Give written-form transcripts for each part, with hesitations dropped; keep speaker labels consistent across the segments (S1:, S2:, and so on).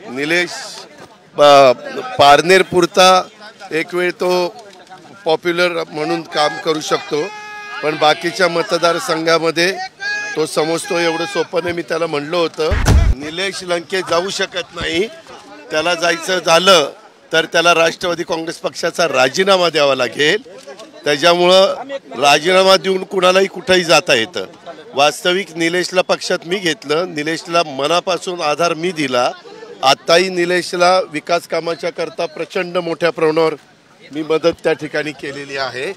S1: निलेश पारनेर पुरता एक वेळ तो पॉप्युलर म्हणून काम करू शकतो, पण बाकीच्या मतदारसंघामध्ये तो समजतो एवढं सोपं नाही. मी त्याला म्हणलं होतं निलेश लंके जाऊ शकत नाही, त्याला जायचं झालं तर त्याला राष्ट्रवादी काँग्रेस पक्षाचा राजीनामा द्यावा लागेल. त्याच्यामुळं राजीनामा देऊन कुणालाही कुठेही जाता येतं. वास्तविक निलेशला पक्षात मी घेतलं, निलेशला मनापासून आधार मी दिला. आत्ताही निलेशला विकास कामाच्या करता प्रचंड मोठ्या प्रमाणावर मी मदत त्या ठिकाणी केलेली आहे.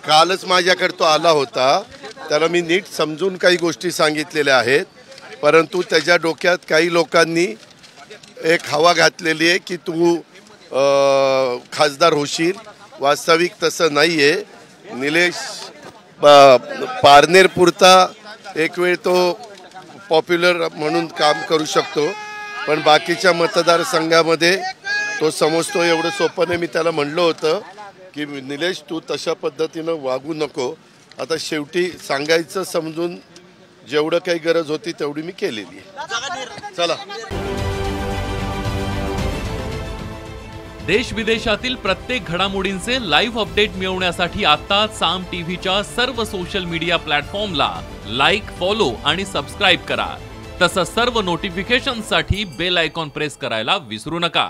S1: कालच माझ्याकडे तो आला होता, त्याला मी नीट समजून काही गोष्टी सांगितलेल्या आहेत, परंतु त्याच्या डोक्यात काही लोकांनी एक हवा घातलेली आहे की तू खासदार होशील. वास्तविक तसं नाही आहे. निलेश पारनेर पुरता एक वेळ तो पॉप्युलर म्हणून काम करू शकतो, पण बाकीच्या मतदारसंघामध्ये तो समजतो एवढं सोपं नाही. मी त्याला म्हणलं होतं की निलेश तू तशा पद्धतीनं वागू नको. आता शेवटी सांगायचं समजून जेवढं काही गरज होती तेवढी मी केलेली आहे. चला.
S2: देश विदेशातील प्रत्येक घडामोडींचे लाईव्ह अपडेट मिळवण्यासाठी आता साम टीव्हीच्या सर्व सोशल मीडिया प्लॅटफॉर्मला लाईक, फॉलो आणि सबस्क्राईब करा. तसंच सर्व नोटिफिकेशनसाठी बेल आयकॉन प्रेस करायला विसरू नका.